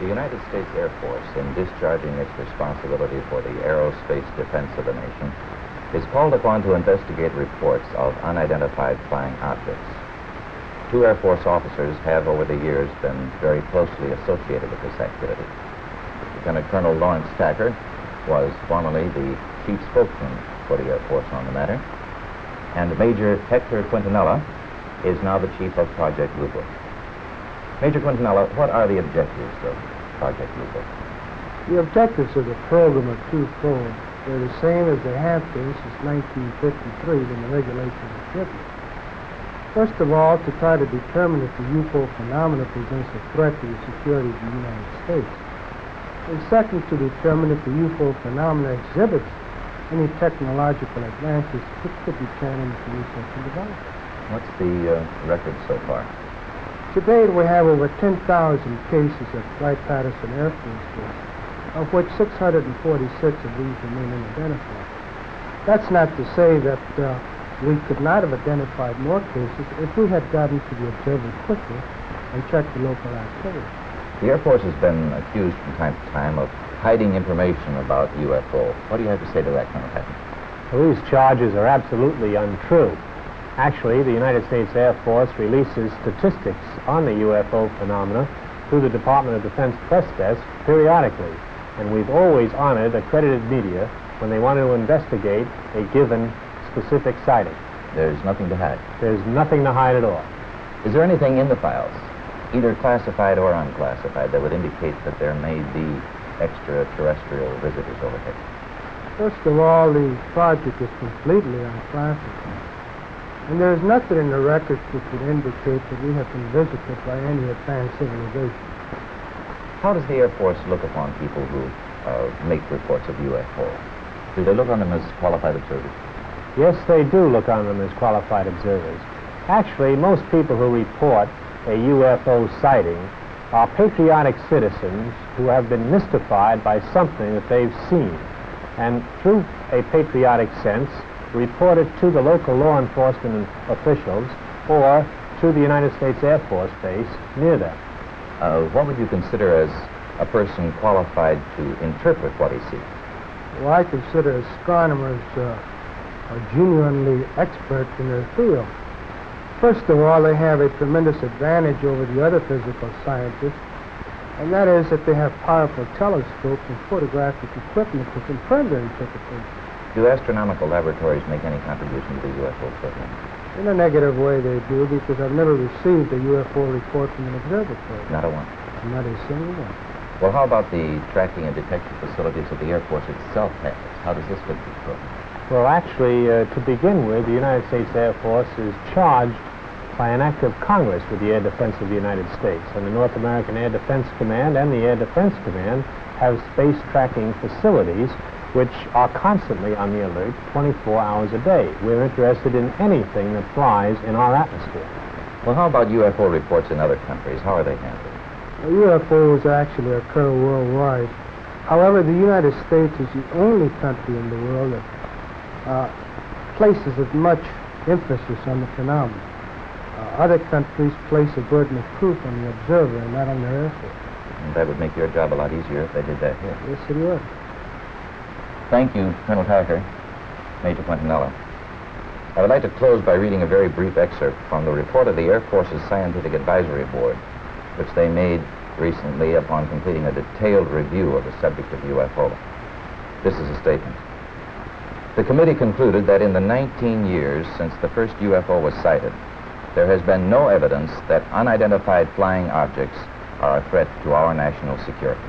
The United States Air Force, in discharging its responsibility for the aerospace defense of the nation, is called upon to investigate reports of unidentified flying objects. Two Air Force officers have over the years been very closely associated with this activity. Lieutenant Colonel Lawrence Tacker was formerly the chief spokesman for the Air Force on the matter, and Major Hector Quintanilla is now the chief of Project Blue Book. Major Quintanilla, what are the objectives of Project Blue Book? The objectives of the program are twofold. They're the same as they have been since 1953 when the regulations were written. First of all, to try to determine if the UFO phenomena presents a threat to the security of the United States. And second, to determine if the UFO phenomena exhibits any technological advances which could be turned into research and development. What's the record so far? To date, we have over 10,000 cases at Wright-Patterson Air Force Base, of which 646 of these remain unidentified. That's not to say that we could not have identified more cases if we had gotten to the observer quickly and checked the local activity. The Air Force has been accused from time to time of hiding information about UFO. What do you have to say to that, Colonel Tacker? Well, these charges are absolutely untrue. Actually, the United States Air Force releases statistics on the UFO phenomena through the Department of Defense press desk periodically, and we've always honored accredited media when they want to investigate a given specific sighting. There's nothing to hide? There's nothing to hide at all. Is there anything in the files, either classified or unclassified, that would indicate that there may be extraterrestrial visitors over here? First of all, the project is completely unclassified. And there's nothing in the records which would indicate that we have been visited by any advanced civilization. How does the Air Force look upon people who make reports of UFO? Do they look on them as qualified observers? Yes, they do look on them as qualified observers. Actually, most people who report a UFO sighting are patriotic citizens who have been mystified by something that they've seen, and through a patriotic sense, report it to the local law enforcement officials or to the United States Air Force Base near them. What would you consider as a person qualified to interpret what he sees? Well, I consider astronomers are genuinely expert in their field. First of all, they have a tremendous advantage over the other physical scientists, and that is that they have powerful telescopes and photographic equipment to confirm their interpretation. Do astronomical laboratories make any contribution to the UFO program? In a negative way, they do, because I've never received a UFO report from an observatory. Not a one? Not a single one. Well, how about the tracking and detection facilities that the Air Force itself has? How does this fit the program? Well, actually, to begin with, the United States Air Force is charged by an act of Congress with the air defense of the United States. And the North American Air Defense Command and the Air Defense Command have space tracking facilities which are constantly on the alert 24 hours a day. We're interested in anything that flies in our atmosphere. Well, how about UFO reports in other countries? How are they handled? Well, UFOs actually occur worldwide. However, the United States is the only country in the world that places as much emphasis on the phenomenon. Other countries place a burden of proof on the observer and not on their Air Force. And that would make your job a lot easier if they did that here. Yes, it would. Thank you, Colonel Tacker, Major Quintanilla. I would like to close by reading a very brief excerpt from the report of the Air Force's Scientific Advisory Board, which they made recently upon completing a detailed review of the subject of UFO. This is a statement. The committee concluded that in the 19 years since the first UFO was sighted, there has been no evidence that unidentified flying objects are a threat to our national security.